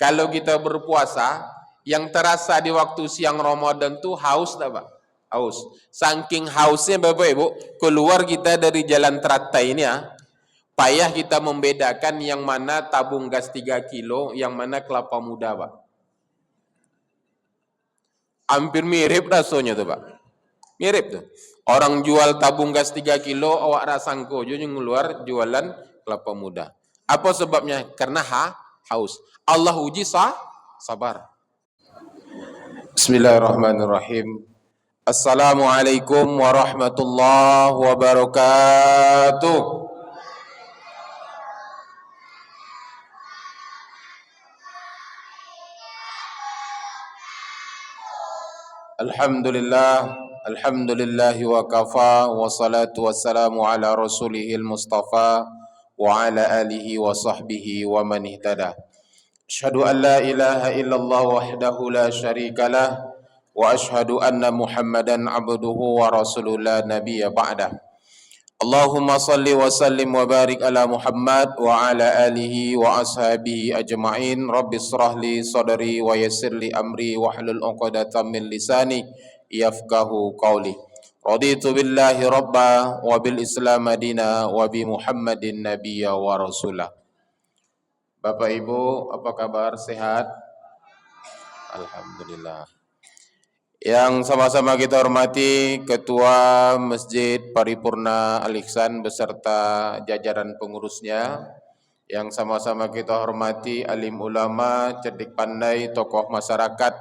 Kalau kita berpuasa, yang terasa di waktu siang Ramadan tuh haus tak Pak? Haus. Saking hausnya Bapak Ibu, keluar kita dari jalan teratai ini ya, payah kita membedakan yang mana tabung gas 3 kilo, yang mana kelapa muda Pak. Hampir mirip rasanya tuh Pak. Mirip tuh. Orang jual tabung gas 3 kilo, awak rasangko juga ngeluar jualan kelapa muda. Apa sebabnya? Karena haus. Allah uji sabar. Bismillahirrahmanirrahim. Assalamualaikum warahmatullahi wabarakatuh. Alhamdulillahi wa kafa, wassalatu wassalamu ala rasulihil mustafa wa ala alihi wa sahbihi wa man ihtada. Asyhadu an la ilaha illallah wahdahu la syarika lah wa asyhadu anna Muhammadan abduhu wa rasuluhu la nabiyya ba'dah. Allahumma salli wa sallim wa barik ala Muhammad wa ala alihi wa ashabihi ajma'in. Rabbi israh li sadri wa yassir li amri wa hlul 'uqdatam min lisani yafqahu qawli. Raditu billahi rabba wa bil islam madina wa bi Muhammadin nabiyya wa rasulah. Bapak Ibu, apa kabar? Sehat? Alhamdulillah. Yang sama-sama kita hormati Ketua Masjid Paripurna Al-Ihsan beserta jajaran pengurusnya, yang sama-sama kita hormati alim ulama, cerdik pandai, tokoh masyarakat,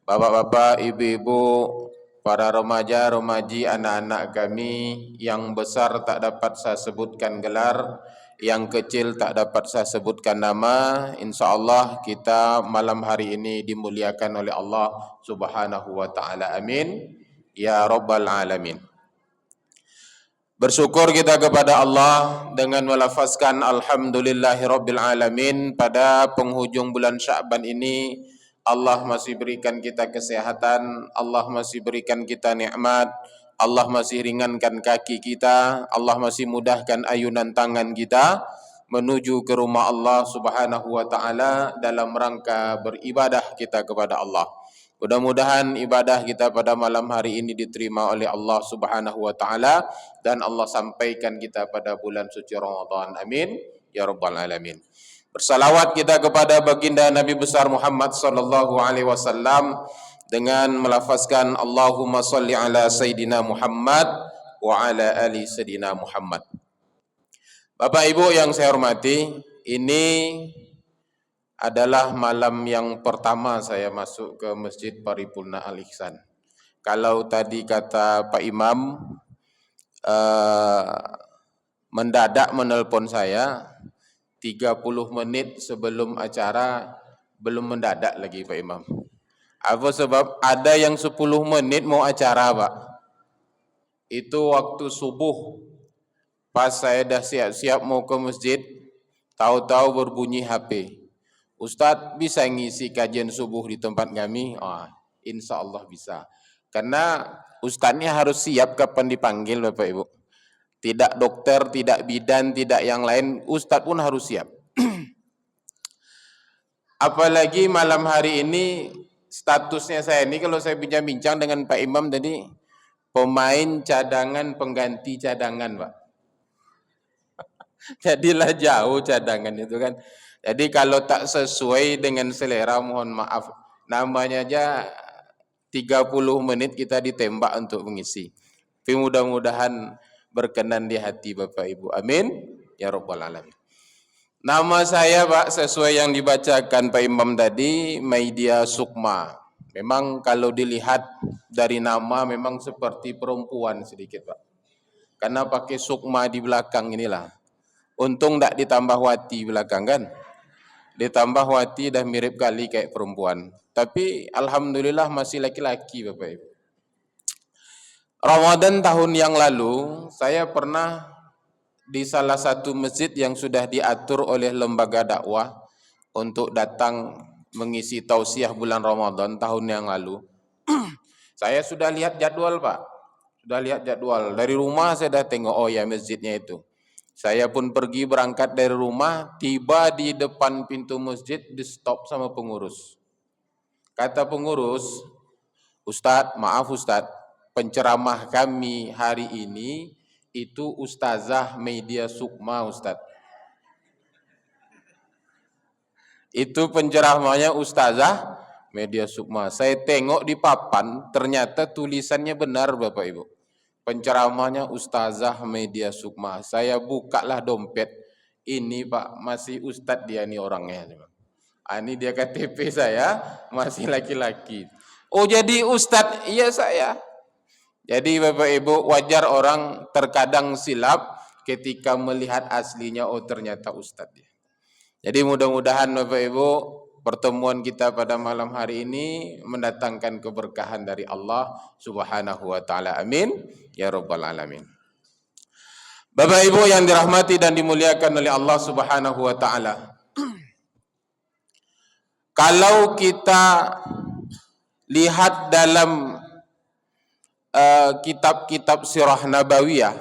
bapak-bapak, ibu-ibu, para remaja, remaji, anak-anak kami, yang besar tak dapat saya sebutkan gelar, yang kecil tak dapat saya sebutkan nama. InsyaAllah kita malam hari ini dimuliakan oleh Allah Subhanahu wa ta'ala. Amin ya rabbal alamin. Bersyukur kita kepada Allah dengan melafazkan alhamdulillahi rabbil alamin. Pada penghujung bulan Sya'ban ini Allah masih berikan kita kesehatan, Allah masih berikan kita nikmat, Allah masih ringankan kaki kita, Allah masih mudahkan ayunan tangan kita menuju ke rumah Allah Subhanahu wa ta'ala dalam rangka beribadah kita kepada Allah. Mudah-mudahan ibadah kita pada malam hari ini diterima oleh Allah Subhanahu wa ta'ala dan Allah sampaikan kita pada bulan suci Ramadan. Amin ya rabbal alamin. Bersalawat kita kepada baginda Nabi besar Muhammad sallallahu alaihi wasallam dengan melafazkan Allahumma salli ala Sayyidina Muhammad wa ala ali Sayyidina Muhammad. Bapak Ibu yang saya hormati, ini adalah malam yang pertama saya masuk ke Masjid Paripurna Al-Ihsan. Kalau tadi kata Pak Imam mendadak menelpon saya 30 menit sebelum acara, belum mendadak lagi Pak Imam. Apa sebab? Ada yang 10 menit mau acara Pak. Itu waktu subuh. Pas saya dah siap-siap mau ke masjid, tahu-tahu berbunyi HP. Ustadz bisa ngisi kajian subuh di tempat kami? Insya Allah bisa. Karena ustadznya harus siap kapan dipanggil Bapak Ibu. Tidak dokter, tidak bidan, tidak yang lain, ustadz pun harus siap. Apalagi malam hari ini, statusnya saya ini kalau saya bincang-bincang dengan Pak Imam tadi, pemain cadangan pengganti cadangan Pak. Jadilah jauh cadangan itu kan. Jadi kalau tak sesuai dengan selera mohon maaf. Namanya aja 30 menit kita ditembak untuk mengisi. Tapi mudah-mudahan berkenan di hati Bapak Ibu. Amin ya rabbal alamin. Nama saya Pak sesuai yang dibacakan Pak Imam tadi, Maidia Sukma. Memang kalau dilihat dari nama memang seperti perempuan sedikit Pak. Karena pakai Sukma di belakang inilah. Untung tak ditambah Wati belakang kan. Ditambah Wati dah mirip kali kayak perempuan. Tapi alhamdulillah masih laki-laki Bapak Ibu. Ramadan tahun yang lalu saya pernah di salah satu masjid yang sudah diatur oleh lembaga dakwah untuk datang mengisi tausiah bulan Ramadan tahun yang lalu. Saya sudah lihat jadwal Pak. Sudah lihat jadwal. Dari rumah saya dah tengok, oh ya masjidnya itu. Saya pun pergi berangkat dari rumah, tiba di depan pintu masjid, di stop sama pengurus. Kata pengurus, Ustadz, maaf Ustadz, penceramah kami hari ini itu Ustazah Media Sukma Ustadz. Itu penceramahnya Ustazah Media Sukma. Saya tengok di papan, ternyata tulisannya benar Bapak Ibu. Penceramahnya Ustazah Media Sukma. Saya bukalah dompet, ini Pak, masih Ustadz dia nih orangnya. Ini dia KTP saya, masih laki-laki. Oh jadi Ustadz, iya saya. Jadi Bapak Ibu, wajar orang terkadang silap ketika melihat aslinya, oh ternyata Ustadz dia. Jadi mudah-mudahan Bapak Ibu, pertemuan kita pada malam hari ini mendatangkan keberkahan dari Allah Subhanahu wa taala. Amin ya rabbal alamin. Bapak Ibu yang dirahmati dan dimuliakan oleh Allah Subhanahu wa taala. Kalau kita lihat dalam kitab-kitab sirah nabawiyah,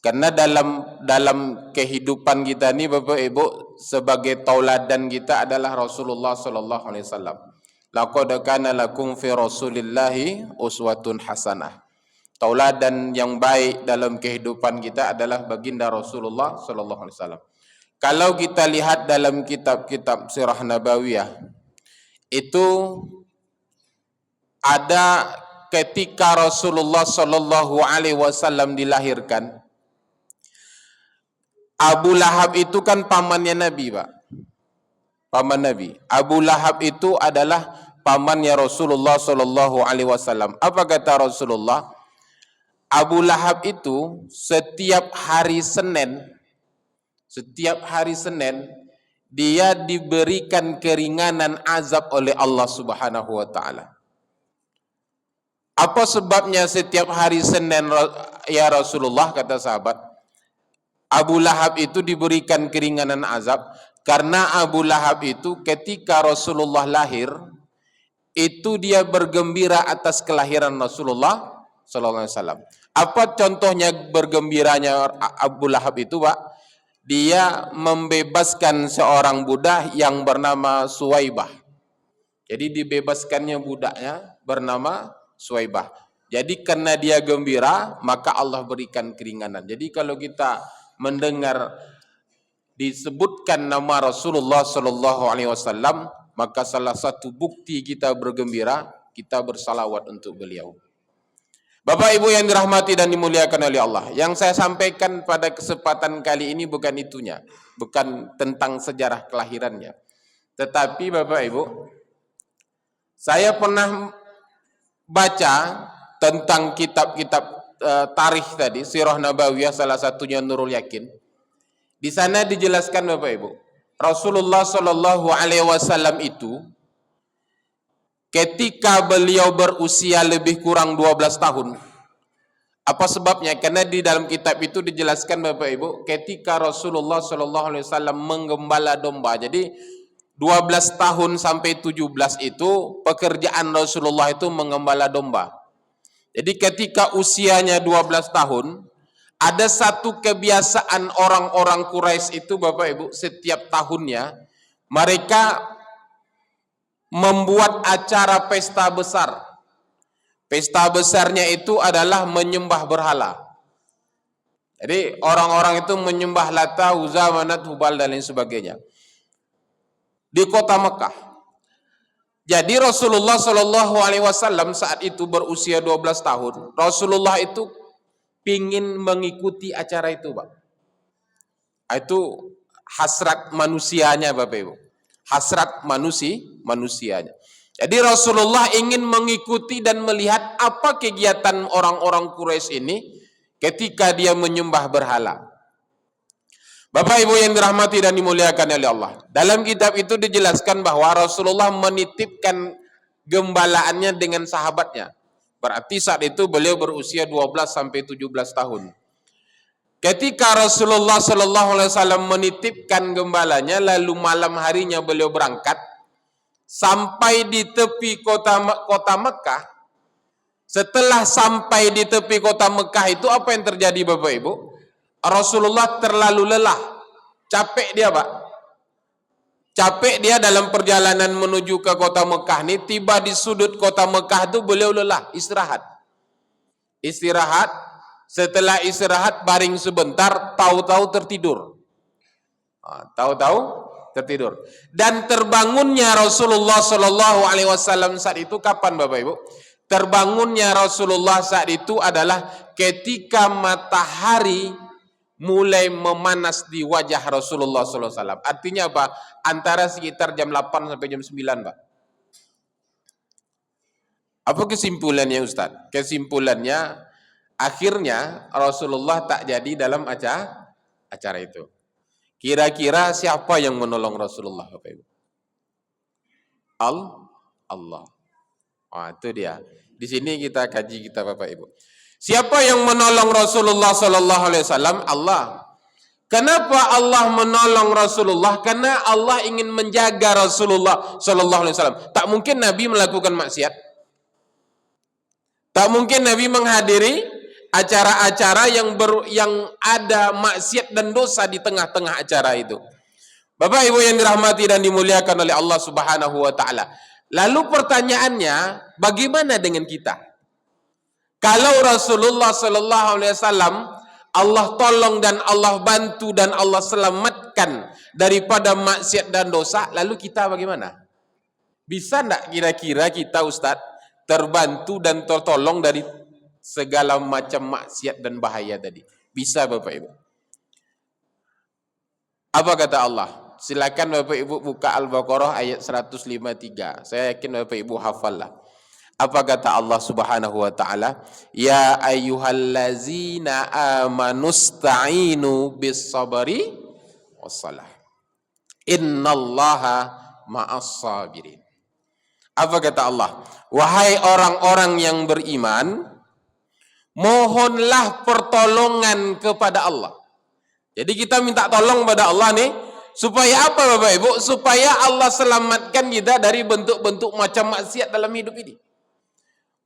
karena dalam kehidupan kita ini Bapak Ibu, sebagai tauladan kita adalah Rasulullah sallallahu alaihi wasallam. Laqad kana lakum fi Rasulillahi uswatun hasanah. Tauladan yang baik dalam kehidupan kita adalah baginda Rasulullah sallallahu alaihi wasallam. Kalau kita lihat dalam kitab-kitab sirah nabawiyah, itu ada ketika Rasulullah sallallahu alaihi wasallam dilahirkan. Abu Lahab itu kan pamannya Nabi, Pak. Paman Nabi. Abu Lahab itu adalah pamannya Rasulullah sallallahu alaihi wasallam. Apa kata Rasulullah? Abu Lahab itu setiap hari Senin dia diberikan keringanan azab oleh Allah Subhanahu wa taala. Apa sebabnya setiap hari Senin ya Rasulullah, kata sahabat? Abu Lahab itu diberikan keringanan azab karena Abu Lahab itu ketika Rasulullah lahir itu dia bergembira atas kelahiran Rasulullah sallallahu alaihi wasallam. Apa contohnya bergembiranya Abu Lahab itu, Pak? Dia membebaskan seorang budak yang bernama Suwaibah. Jadi dibebaskannya budaknya bernama Suwaibah. Jadi karena dia gembira, maka Allah berikan keringanan. Jadi kalau kita mendengar disebutkan nama Rasulullah sallallahu alaihi wasallam, maka salah satu bukti kita bergembira, kita bersalawat untuk beliau. Bapak Ibu yang dirahmati dan dimuliakan oleh Allah, yang saya sampaikan pada kesempatan kali ini bukan itunya, bukan tentang sejarah kelahirannya. Tetapi Bapak Ibu, saya pernah baca tentang kitab-kitab tarikh tadi, Sirah Nabawiyah, salah satunya Nurul Yakin. Di sana dijelaskan Bapak Ibu, Rasulullah sallallahu alaihi wasallam itu ketika beliau berusia lebih kurang 12 tahun. Apa sebabnya? Karena di dalam kitab itu dijelaskan Bapak Ibu, ketika Rasulullah sallallahu alaihi wasallam menggembala domba. Jadi 12 tahun sampai 17 itu pekerjaan Rasulullah itu menggembala domba. Jadi ketika usianya 12 tahun, ada satu kebiasaan orang-orang Quraisy itu Bapak Ibu, setiap tahunnya mereka membuat acara pesta besar. Pesta besarnya itu adalah menyembah berhala. Jadi orang-orang itu menyembah Lata, Uzza, Manat, Hubal dan lain sebagainya. Di kota Mekah. Jadi Rasulullah Shallallahu Alaihi Wasallam saat itu berusia 12 tahun. Rasulullah itu pingin mengikuti acara itu, Pak. Itu hasrat manusianya, Bapak Ibu. Hasrat manusianya. Jadi Rasulullah ingin mengikuti dan melihat apa kegiatan orang-orang Quraisy ini ketika dia menyembah berhala. Bapak Ibu yang dirahmati dan dimuliakan oleh Allah. Dalam kitab itu dijelaskan bahwa Rasulullah menitipkan gembalaannya dengan sahabatnya. Berarti saat itu beliau berusia 12 sampai 17 tahun. Ketika Rasulullah sallallahu alaihi wasallam menitipkan gembalanya, lalu malam harinya beliau berangkat sampai di tepi kota Mekah. Setelah sampai di tepi kota Mekah itu apa yang terjadi Bapak Ibu? Rasulullah terlalu lelah, capek dia Pak. Capek dia dalam perjalanan menuju ke kota Mekah ni, tiba di sudut kota Mekah tu beliau lelah, istirahat. Istirahat, setelah istirahat baring sebentar, tahu-tahu tertidur. Tahu-tahu tertidur. Dan terbangunnya Rasulullah Shallallahu Alaihi Wasallam saat itu kapan Bapak Ibu? Terbangunnya Rasulullah saat itu adalah ketika matahari mulai memanas di wajah Rasulullah Sallallahu Alaihi Wasallam. Artinya apa? Antara sekitar jam 8 sampai jam 9, Pak. Apa kesimpulannya Ustaz? Kesimpulannya akhirnya Rasulullah tak jadi dalam acara itu. Kira-kira siapa yang menolong Rasulullah, Bapak Ibu? Allah. Itu dia. Di sini kita kaji kita Bapak Ibu. Siapa yang menolong Rasulullah Sallallahu Alaihi Wasallam? Allah. Kenapa Allah menolong Rasulullah? Karena Allah ingin menjaga Rasulullah Sallallahu Alaihi Wasallam. Tak mungkin Nabi melakukan maksiat. Tak mungkin Nabi menghadiri acara-acara yang ada maksiat dan dosa di tengah-tengah acara itu. Bapak Ibu yang dirahmati dan dimuliakan oleh Allah Subhanahu wa taala. Lalu pertanyaannya, bagaimana dengan kita? Kalau Rasulullah Sallallahu Alaihi Wasallam Allah tolong dan Allah bantu dan Allah selamatkan daripada maksiat dan dosa, lalu kita bagaimana? Bisa enggak kira-kira kita Ustadz terbantu dan tertolong dari segala macam maksiat dan bahaya tadi? Bisa Bapak Ibu. Apa kata Allah? Silakan Bapak Ibu buka Al-Baqarah ayat 153. Saya yakin Bapak Ibu hafal lah. Apa kata Allah Subhanahu wa taala? Ya ayyuhallazina amanusta'inu bis-sabri was-salah. Innallaha ma'as-sabirin. Apa kata Allah? Wahai orang-orang yang beriman, mohonlah pertolongan kepada Allah. Jadi kita minta tolong pada Allah nih, supaya apa Bapak Ibu? Supaya Allah selamatkan kita dari bentuk-bentuk macam maksiat dalam hidup ini.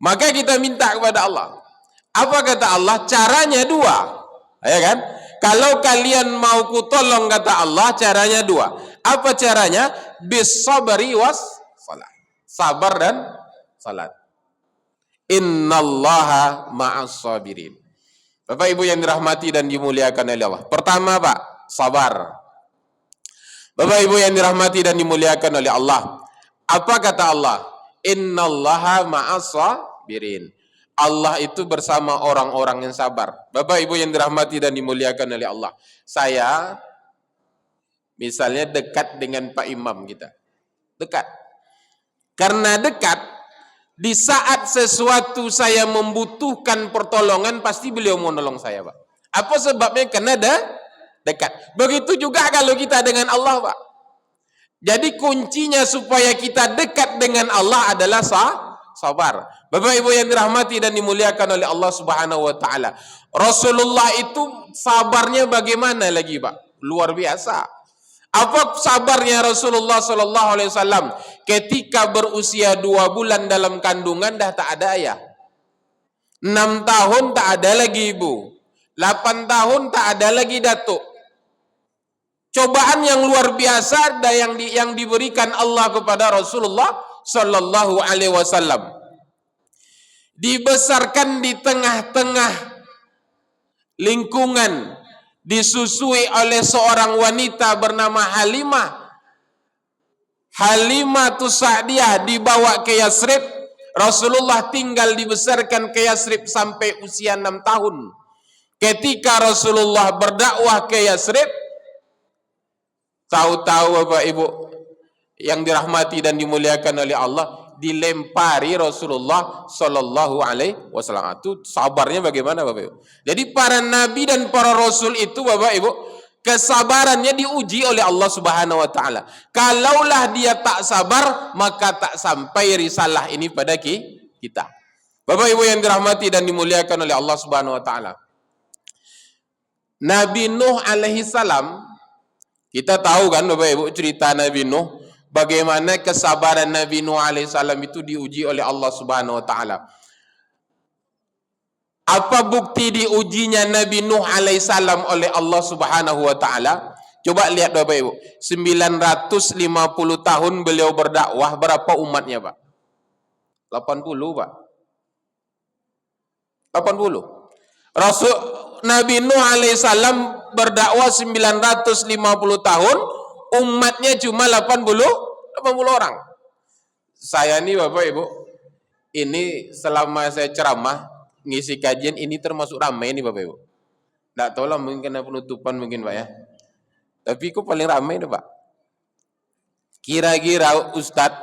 Maka kita minta kepada Allah. Apa kata Allah? Caranya dua. Ya kan? Kalau kalian mau kutolong kata Allah, caranya dua. Apa caranya? Bis-sabri was salat. Sabar dan salat. Innallaha ma'as-sabirin. Bapak Ibu yang dirahmati dan dimuliakan oleh Allah. Pertama Pak, sabar. Bapak Ibu yang dirahmati dan dimuliakan oleh Allah. Apa kata Allah? Innallaha ma'as-sabirin. Allah itu bersama orang-orang yang sabar. Bapak Ibu yang dirahmati dan dimuliakan oleh Allah. Saya misalnya dekat dengan Pak Imam kita. Dekat. Karena dekat, di saat sesuatu saya membutuhkan pertolongan, pasti beliau mau nolong saya, Pak. Apa sebabnya? Karena dekat. Begitu juga kalau kita dengan Allah, Pak. Jadi kuncinya supaya kita dekat dengan Allah adalah sabar. Bapak Ibu yang dirahmati dan dimuliakan oleh Allah Subhanahu wa taala. Rasulullah itu sabarnya bagaimana lagi, Pak? Luar biasa. Apa sabarnya Rasulullah sallallahu alaihi wasallam ketika berusia 2 bulan dalam kandungan dah tak ada ayah. 6 tahun tak ada lagi ibu. 8 tahun tak ada lagi datuk. Cobaan yang luar biasa yang diberikan Allah kepada Rasulullah sallallahu alaihi wasallam. Dibesarkan di tengah-tengah lingkungan, disusui oleh seorang wanita bernama Halimah Sa'diyah, dibawa ke Yasrib. Rasulullah tinggal dibesarkan ke Yasrib sampai usia 6 tahun. Ketika Rasulullah berdakwah ke Yasrib, tahu-tahu Bapak Ibu yang dirahmati dan dimuliakan oleh Allah, dilempari Rasulullah sallallahu alaihi wasallam. Itu sabarnya bagaimana Bapak Ibu? Jadi para nabi dan para rasul itu Bapak Ibu, kesabarannya diuji oleh Allah Subhanahu wa taala. Kalaulah dia tak sabar, maka tak sampai risalah ini pada kita. Bapak Ibu yang dirahmati dan dimuliakan oleh Allah Subhanahu wa taala. Nabi Nuh alaihi salam, kita tahu kan Bapak Ibu cerita Nabi Nuh, bagaimana kesabaran Nabi Nuh alaihi salam itu diuji oleh Allah Subhanahu wa taala. Apa bukti diujinya Nabi Nuh alaihissalam oleh Allah Subhanahu wa taala? Coba lihat Bapak Ibu. 950 tahun beliau berdakwah, berapa umatnya, Pak? 80, Pak. 80. Rasul Nabi Nuh alaihissalam berdakwah 950 tahun, umatnya cuma 80 orang. Saya nih Bapak Ibu, ini selama saya ceramah ngisi kajian ini termasuk ramai nih Bapak Ibu. Nggak tahu lah, mungkin kena penutupan mungkin Pak ya. Tapi kok paling ramai tuh Pak. Kira-kira Ustadz,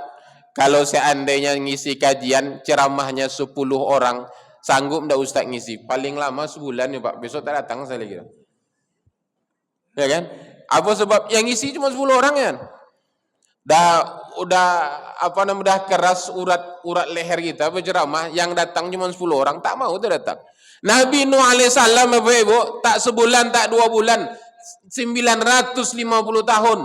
kalau seandainya ngisi kajian ceramahnya 10 orang, sanggup ndak Ustadz ngisi? Paling lama sebulan ya Pak, besok tak datang saya lagi. Ya kan? Apa sebab yang ngisi cuma 10 orang ya? Udah apa namanya, udah keras urat leher kita berceramah, yang datang cuma 10 orang, tak mau tuh datang. Nabi Nuh alaihissalam Bapak Ibu, tak sebulan, tak 2 bulan, 950 tahun.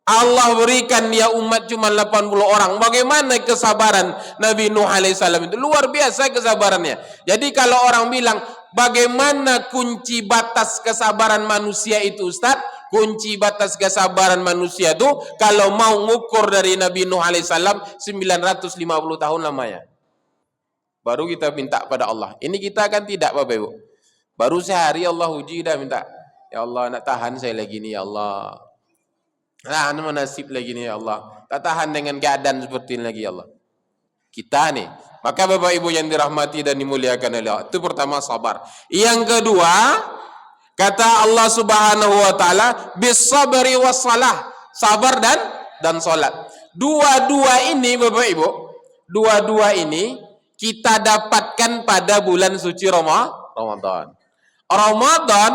Allah berikan dia umat cuma 80 orang. Bagaimana kesabaran Nabi Nuh alaihissalam itu? Luar biasa kesabarannya. Jadi kalau orang bilang, bagaimana kunci batas kesabaran manusia itu Ustaz? Kunci batas kesabaran manusia itu, kalau mau ngukur dari Nabi Nuh alaihissalam, 950 tahun lamanya. Baru kita minta pada Allah. Ini kita kan tidak Bapak Ibu. Baru sehari Allah uji dah minta. Ya Allah, nak tahan saya lagi nih ya Allah. Nah, nasib lagi nih ya Allah. Tak tahan dengan keadaan seperti ini lagi ya Allah. Kita nih. Maka Bapak Ibu yang dirahmati dan dimuliakan oleh Allah, itu pertama sabar. Yang kedua, kata Allah Subhanahu wa taala, bis-sabri was-salah. Sabar dan salat. Dua-dua ini Bapak Ibu, dua-dua ini kita dapatkan pada bulan suci Ramadan. Ramadan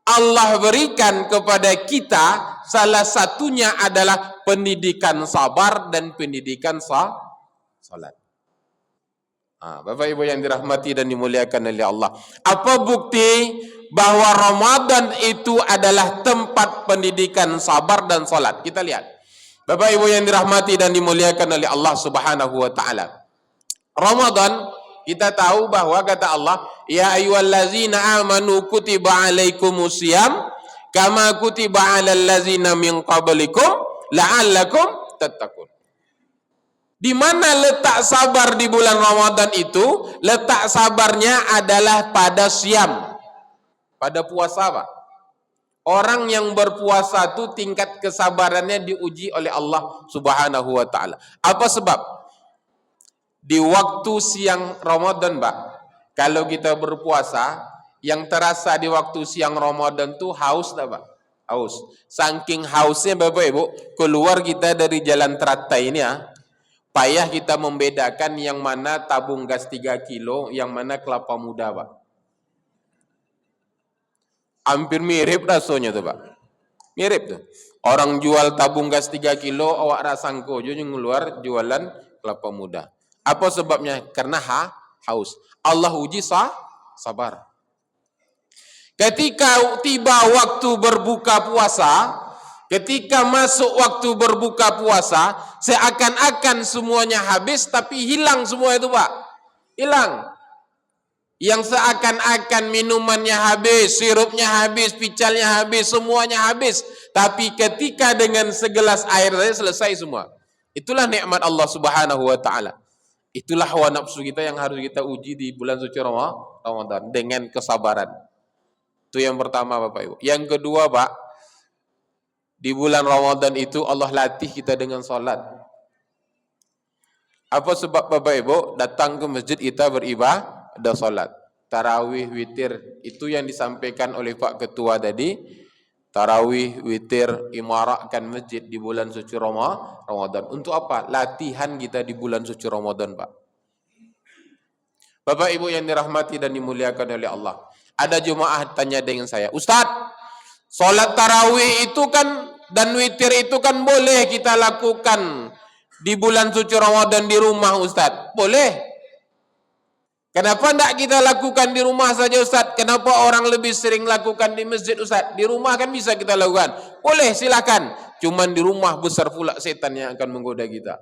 Allah berikan kepada kita, salah satunya adalah pendidikan sabar dan pendidikan salat. Bapak Ibu yang dirahmati dan dimuliakan oleh Allah. Apa bukti bahwa Ramadan itu adalah tempat pendidikan sabar dan salat? Kita lihat. Bapak Ibu yang dirahmati dan dimuliakan oleh Allah Subhanahu wa taala. Ramadan, kita tahu bahwa kata Allah, ya ayyuhallazina amanu kutiba alaikumusiyam kama kutiba alal ladzina min qablikum la'allakum tattaqun. Di mana letak sabar di bulan Ramadan itu? Letak sabarnya adalah pada siam, pada puasa, Pak. Orang yang berpuasa itu tingkat kesabarannya diuji oleh Allah Subhanahu wa taala. Apa sebab? Di waktu siang Ramadan, Pak, kalau kita berpuasa, yang terasa di waktu siang Ramadan tuh haus, Pak? Haus. Saking hausnya Bapak Ibu, keluar kita dari jalan teratai ini ya, payah kita membedakan yang mana tabung gas 3 kilo, yang mana kelapa muda, Pak. Hampir mirip rasanya tuh, Pak. Mirip tuh. Orang jual tabung gas 3 kilo, awak rasangko juga ngeluar jualan kelapa muda. Apa sebabnya? Karena haus. Allah uji sabar. Ketika tiba waktu berbuka puasa, ketika masuk waktu berbuka puasa, seakan-akan semuanya habis, tapi hilang semua itu, Pak. Hilang. Yang seakan-akan minumannya habis, sirupnya habis, picalnya habis, semuanya habis. Tapi ketika dengan segelas air saja selesai semua. Itulah nikmat Allah Subhanahu wa taala. Itulah hawa nafsu kita yang harus kita uji di bulan suci Ramadan dengan kesabaran. Itu yang pertama Bapak Ibu. Yang kedua Pak, di bulan Ramadan itu Allah latih kita dengan salat. Apa sebab Bapak Ibu? Datang ke masjid kita beribadah salat. Tarawih, witir, itu yang disampaikan oleh Pak Ketua tadi. Tarawih, witir, imarakkan masjid di bulan suci Ramadan. Untuk apa? Latihan kita di bulan suci Ramadan, Pak. Bapak Ibu yang dirahmati dan dimuliakan oleh Allah. Ada jemaah tanya dengan saya, Ustadz, sholat tarawih itu kan dan witir itu kan boleh kita lakukan di bulan suci Ramadan di rumah, Ustadz? Boleh. Kenapa tidak kita lakukan di rumah saja, Ustaz? Kenapa orang lebih sering lakukan di masjid, Ustaz? Di rumah kan bisa kita lakukan. Boleh, silakan. Cuman di rumah besar pula setan yang akan menggoda kita.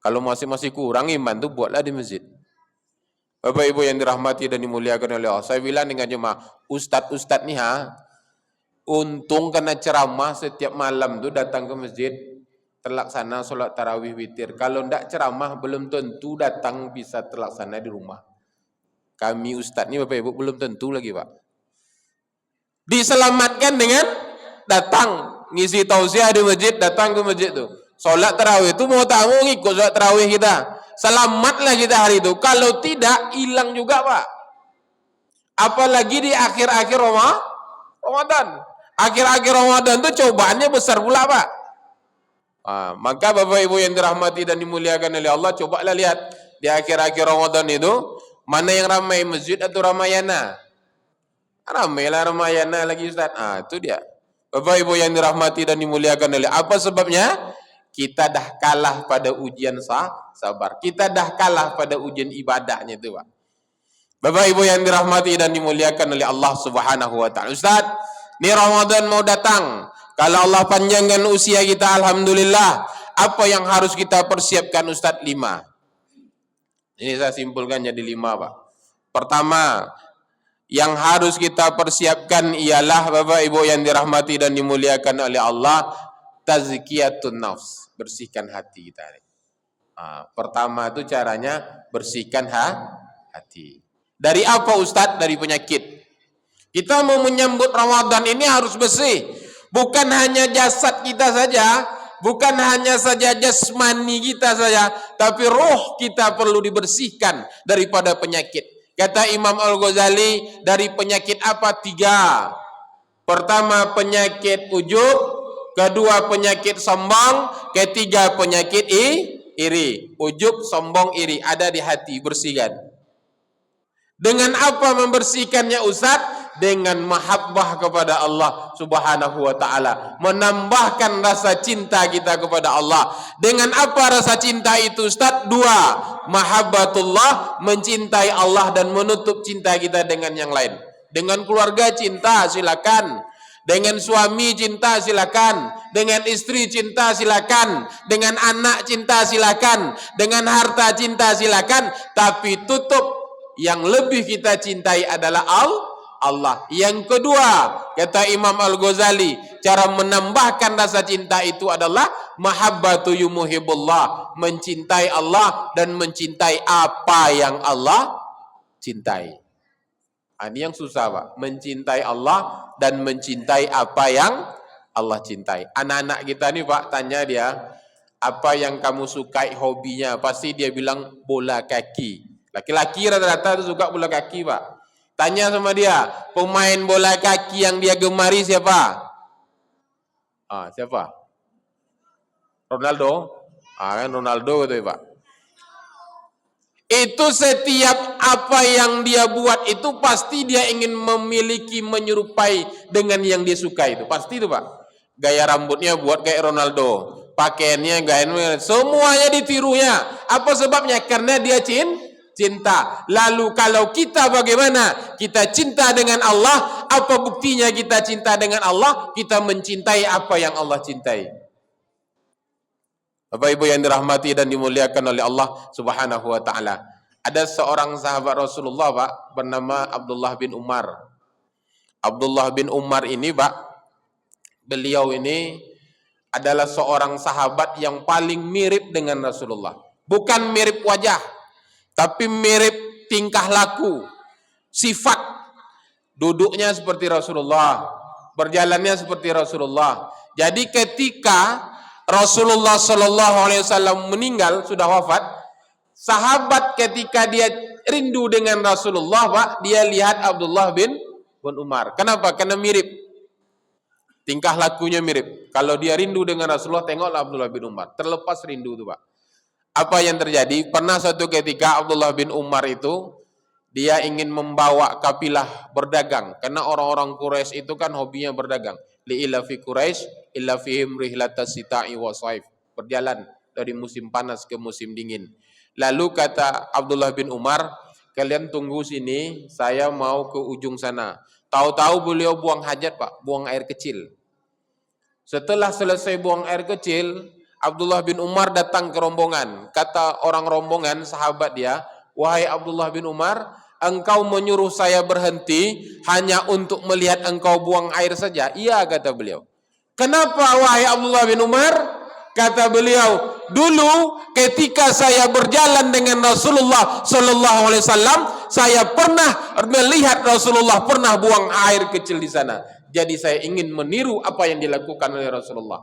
Kalau masih kurang iman tuh buatlah di masjid. Bapak Ibu yang dirahmati dan dimuliakan oleh Allah, saya bilang dengan jemaah, ustadz-ustadz nih untung kena ceramah setiap malam tuh datang ke masjid, terlaksana sholat tarawih witir. Kalau ndak ceramah belum tentu datang bisa terlaksana di rumah. Kami ustadz nih Bapak Ibu belum tentu lagi Pak. Diselamatkan dengan datang ngisi tausiah di masjid, datang ke masjid tuh. Sholat tarawih itu mau tak mau ngikut sholat tarawih kita. Selamatlah kita hari itu. Kalau tidak, hilang juga Pak. Apalagi di akhir-akhir Ramadan. Akhir-akhir Ramadan itu cobaannya besar pula Pak. Maka Bapak Ibu yang dirahmati dan dimuliakan oleh Allah, cobalah lihat di akhir-akhir Ramadan itu, mana yang ramai, masjid atau Ramayana? Ramailah Ramayana lagi Ustaz. Itu dia. Bapak Ibu yang dirahmati dan dimuliakan oleh Allah. Apa sebabnya? Kita dah kalah pada ujian sabar. Kita dah kalah pada ujian ibadahnya itu Pak. Bapak Ibu yang dirahmati dan dimuliakan oleh Allah Subhanahu wa taala. Ustaz, ini Ramadan mau datang. Kalau Allah panjangkan usia kita, alhamdulillah. Apa yang harus kita persiapkan Ustaz? 5. Ini saya simpulkan jadi 5 Pak. Pertama, yang harus kita persiapkan ialah Bapak Ibu yang dirahmati dan dimuliakan oleh Allah, tazkiyatun nafs, bersihkan hati kita. Pertama itu caranya bersihkan hati. Dari apa Ustadz? Dari penyakit. Kita mau menyambut Ramadan ini harus bersih. Bukan hanya jasad kita saja, bukan hanya saja jasmani kita saja, tapi roh kita perlu dibersihkan daripada penyakit. Kata Imam Al-Ghazali, dari penyakit apa? 3. Pertama penyakit ujub, kedua penyakit sombong, ketiga penyakit iri. Ujub, sombong, iri ada di hati, bersihkan. Dengan apa membersihkannya Ustaz? Dengan mahabbah kepada Allah Subhanahu wa taala, menambahkan rasa cinta kita kepada Allah. Dengan apa rasa cinta itu Ustaz? 2. Mahabbatullah, mencintai Allah dan menutup cinta kita dengan yang lain. Dengan keluarga cinta silakan, dengan suami cinta silakan, dengan istri cinta silakan, dengan anak cinta silakan, dengan harta cinta silakan, tapi tutup yang lebih kita cintai adalah Allah. Yang kedua, kata Imam Al-Ghazali, cara menambahkan rasa cinta itu adalah mahabbatu yumuhibullah, mencintai Allah dan mencintai apa yang Allah cintai. Ini yang susah Pak, mencintai Allah dan mencintai apa yang Allah cintai. Anak-anak kita nih Pak, tanya dia, apa yang kamu sukai hobinya? Pasti dia bilang bola kaki. Laki-laki rata-rata suka bola kaki Pak. Tanya sama dia, pemain bola kaki yang dia gemari siapa? Siapa? Ronaldo? Kan Ronaldo gitu ya Pak. Itu setiap apa yang dia buat itu pasti dia ingin memiliki, menyerupai dengan yang dia suka itu. Pasti itu Pak. Gaya rambutnya buat kayak Ronaldo. Pakaiannya, gayanya, semuanya ditirunya. Apa sebabnya? Karena dia cinta. Lalu kalau kita bagaimana? Kita cinta dengan Allah. Apa buktinya kita cinta dengan Allah? Kita mencintai apa yang Allah cintai. Bapak Ibu yang dirahmati dan dimuliakan oleh Allah Subhanahu wa taala. Ada seorang sahabat Rasulullah Pak, bernama Abdullah bin Umar. Abdullah bin Umar ini Pak, beliau ini adalah seorang sahabat yang paling mirip dengan Rasulullah. Bukan mirip wajah, tapi mirip tingkah laku, sifat. Duduknya seperti Rasulullah, berjalannya seperti Rasulullah. Jadi ketika Rasulullah Shallallahu Alaihi Wasallam meninggal, sudah wafat, sahabat ketika dia rindu dengan Rasulullah Pak, dia lihat Abdullah bin Umar. Kenapa? Karena mirip, tingkah lakunya mirip. Kalau dia rindu dengan Rasulullah, tengoklah Abdullah bin Umar. Terlepas rindu itu Pak. Apa yang terjadi? Pernah suatu ketika Abdullah bin Umar itu dia ingin membawa kafilah berdagang, karena orang-orang Quraisy itu kan hobinya berdagang. Li'ila fi Quraisy illa fihim rihlatas sita'i wa saif. Berjalan dari musim panas ke musim dingin. Lalu kata Abdullah bin Umar, kalian tunggu sini, saya mau ke ujung sana. Tahu-tahu beliau buang hajat Pak, buang air kecil. Setelah selesai buang air kecil, Abdullah bin Umar datang ke rombongan. Kata orang rombongan, sahabat dia, wahai Abdullah bin Umar, engkau menyuruh saya berhenti hanya untuk melihat engkau buang air saja? Iya, kata beliau. Kenapa wahai Abdullah bin Umar? Kata beliau, dulu ketika saya berjalan dengan Rasulullah Sallallahu Alaihi Wasallam, saya pernah melihat Rasulullah pernah buang air kecil di sana. Jadi saya ingin meniru apa yang dilakukan oleh Rasulullah.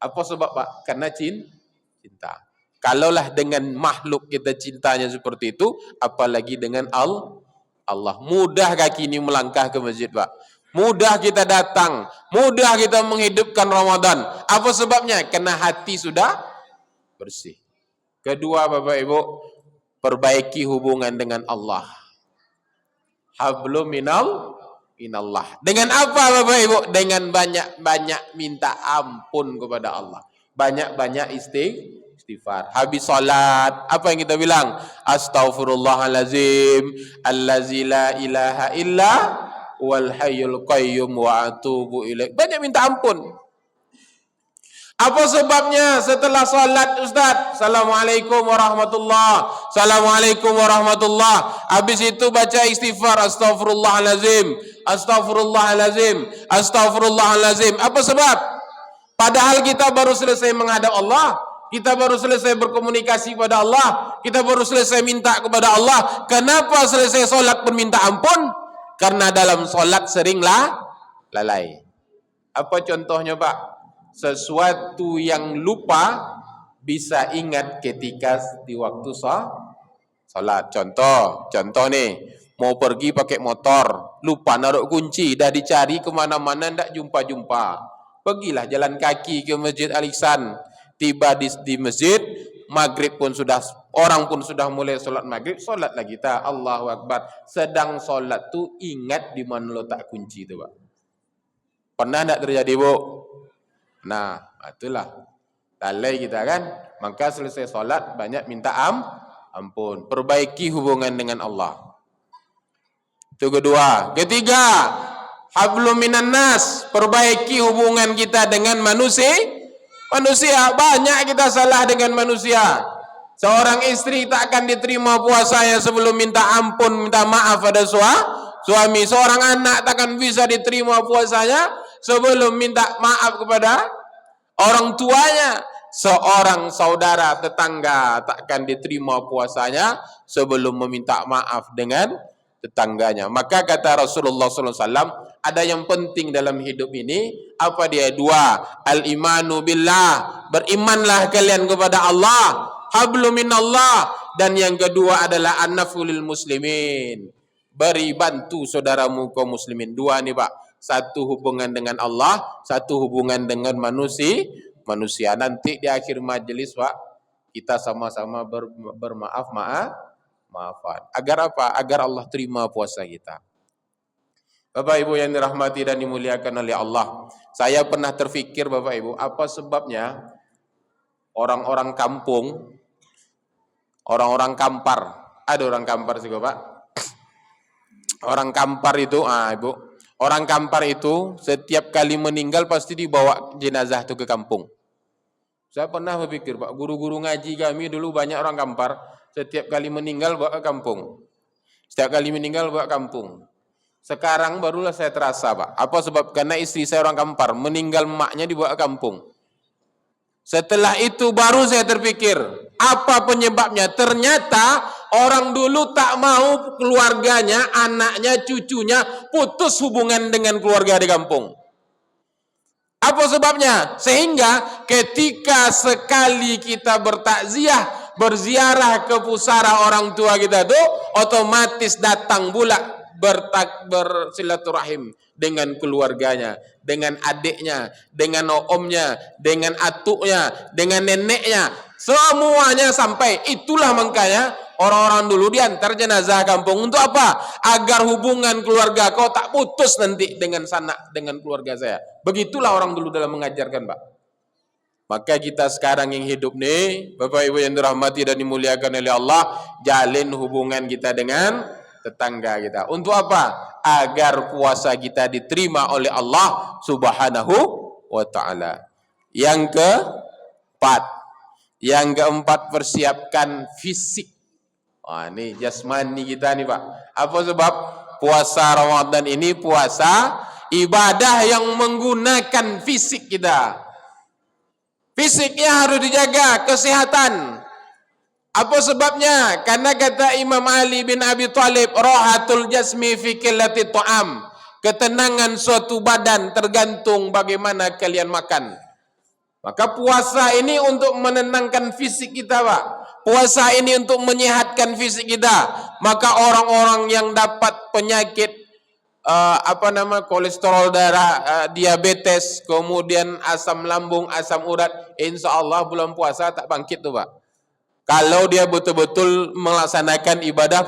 Apa sebab, Pak? Karena cinta. Kalaulah dengan makhluk kita cintanya seperti itu, apalagi dengan Allah. Mudah kaki ini melangkah ke masjid, Pak. Mudah kita datang, mudah kita menghidupkan Ramadan. Apa sebabnya? Karena hati sudah bersih. Kedua, Bapak Ibu, perbaiki hubungan dengan Allah. Hablum minallah. Dengan apa, Bapak Ibu? Dengan banyak-banyak minta ampun kepada Allah. Banyak-banyak istighfar. Habis salat, apa yang kita bilang? Astaghfirullahalazim, allazi la ilaha illa wal hayyul qayyum wa atubu ilaih. Banyak minta ampun. Apa sebabnya setelah salat, Ustaz? Assalamualaikum warahmatullah. Assalamualaikum warahmatullah. Habis itu baca istighfar, astaghfirullahalazim, astaghfirullahalazim, astaghfirullahalazim. Apa sebab? Padahal kita baru selesai menghadap Allah, kita baru selesai berkomunikasi kepada Allah, kita baru selesai minta kepada Allah. Kenapa selesai salat berminta ampun? Karena dalam solat seringlah lalai. Apa contohnya, Pak? Sesuatu yang lupa bisa ingat ketika di waktu solat. Contoh nih, mau pergi pakai motor, lupa naruh kunci, dah dicari kemana-mana, ndak jumpa-jumpa. Pergilah jalan kaki ke Masjid Al-Ihsan. Tiba di masjid, maghrib pun sudah, orang pun sudah mulai solat maghrib, solat lagi kita, Allahu Akbar. Sedang solat tu ingat di mana letak kunci tu, Pak. Pernah tak terjadi, Bu? Nah, itulah lalai kita kan. Maka selesai solat banyak minta ampun, perbaiki hubungan dengan Allah. Itu kedua. Ketiga, hablum minan nas, perbaiki hubungan kita dengan manusia. Banyak kita salah dengan manusia. Seorang istri tak akan diterima puasanya sebelum minta ampun, minta maaf pada suami. Seorang anak tak akan bisa diterima puasanya sebelum minta maaf kepada orang tuanya. Seorang saudara tetangga tak akan diterima puasanya sebelum meminta maaf dengan tetangganya. Maka kata Rasulullah SAW, ada yang penting dalam hidup ini. Apa dia? Dua. Al-imanu billah, berimanlah kalian kepada Allah. Hablum minallah. Dan yang kedua adalah an-nafu lil muslimin, beri bantu saudaramu kaum muslimin. Dua nih, Pak. Satu hubungan dengan Allah, satu hubungan dengan manusia. Nanti di akhir majelis, Pak, kita sama-sama maafan. Agar apa? Agar Allah terima puasa kita. Bapak Ibu yang dirahmati dan dimuliakan oleh Allah, saya pernah terfikir, Bapak Ibu, apa sebabnya orang-orang kampung, orang-orang kampar, ada orang kampar juga, Pak. Orang kampar itu, Ibu, orang kampar itu setiap kali meninggal pasti dibawa jenazah itu ke kampung. Saya pernah berpikir, Pak, guru-guru ngaji kami dulu banyak orang kampar, setiap kali meninggal bawa ke kampung. Setiap kali meninggal bawa ke kampung. Sekarang barulah saya terasa, Pak. Apa sebab? Karena istri saya orang kampar, meninggal emaknya dibawa ke kampung. Setelah itu baru saya terpikir, apa penyebabnya? Ternyata orang dulu tak mau keluarganya, anaknya, cucunya putus hubungan dengan keluarga di kampung. Apa sebabnya? Sehingga ketika sekali kita bertakziah, berziarah ke pusara orang tua kita tuh, otomatis datang pula bersilaturahim dengan keluarganya, dengan adiknya, dengan omnya, dengan atuknya, dengan neneknya, semuanya sampai. Itulah makanya orang-orang dulu diantar jenazah kampung untuk apa? Agar hubungan keluarga kau tak putus nanti dengan sanak, dengan keluarga saya. Begitulah orang dulu dalam mengajarkan, Pak. Maka kita sekarang yang hidup nih, Bapak Ibu yang dirahmati dan dimuliakan oleh Allah, jalin hubungan kita dengan tetangga kita. Untuk apa? Agar puasa kita diterima oleh Allah Subhanahu wa ta'ala. Yang keempat, persiapkan fisik. Wah, ini jasmani kita nih Pak. Apa sebab? Puasa Ramadan ini puasa ibadah yang menggunakan fisik kita. Fisiknya harus dijaga, kesehatan. Apa sebabnya? Karena kata Imam Ali bin Abi Thalib, rahatul jasmi fi qillati ta'am. Ketenangan suatu badan tergantung bagaimana kalian makan. Maka puasa ini untuk menenangkan fisik kita, Pak. Puasa ini untuk menyehatkan fisik kita. Maka orang-orang yang dapat penyakit kolesterol darah, diabetes, kemudian asam lambung, asam urat, insya Allah bulan puasa tak bangkit tuh, Pak. Kalau dia betul-betul melaksanakan ibadah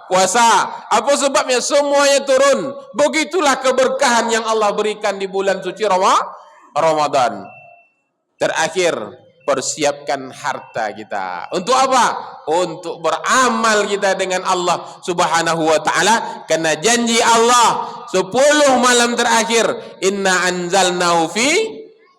puasa. Apa sebabnya? Semuanya turun. Begitulah keberkahan yang Allah berikan di bulan suci Ramadan. Terakhir, persiapkan harta kita. Untuk apa? Untuk beramal kita dengan Allah Subhanahu wa taala, karena janji Allah 10 malam terakhir, inna anzalnahu fi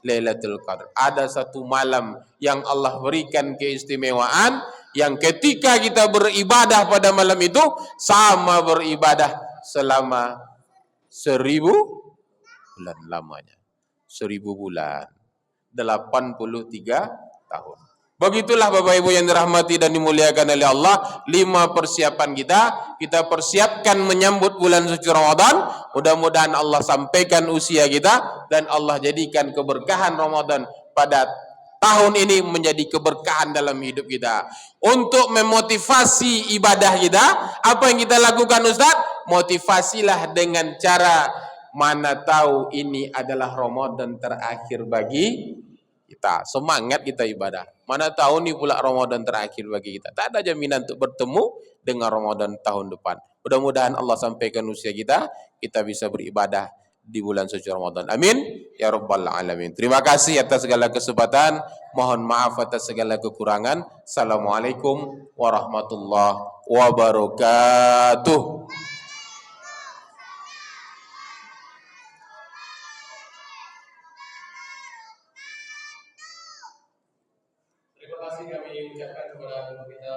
Lailatul Qadar. Ada satu malam yang Allah berikan keistimewaan, yang ketika kita beribadah pada malam itu sama beribadah selama 1000 bulan lamanya. 1000 bulan. 83 tahun. Begitulah Bapak Ibu yang dirahmati dan dimuliakan oleh Allah, 5 persiapan kita persiapkan menyambut bulan suci Ramadan. Mudah-mudahan Allah sampaikan usia kita dan Allah jadikan keberkahan Ramadan pada tahun ini menjadi keberkahan dalam hidup kita. Untuk memotivasi ibadah kita, apa yang kita lakukan Ustaz? Motivasilah dengan cara, mana tahu ini adalah Ramadan terakhir bagi kita. Semangat kita ibadah. Mana tahu nih pula Ramadan terakhir bagi kita. Tak ada jaminan untuk bertemu dengan Ramadan tahun depan. Mudah-mudahan Allah sampaikan usia kita bisa beribadah di bulan suci Ramadan. Amin ya rabbal alamin. Terima kasih atas segala kesempatan. Mohon maaf atas segala kekurangan. Assalamualaikum warahmatullahi wabarakatuh. Terima kasih kami ucapkan kepada kita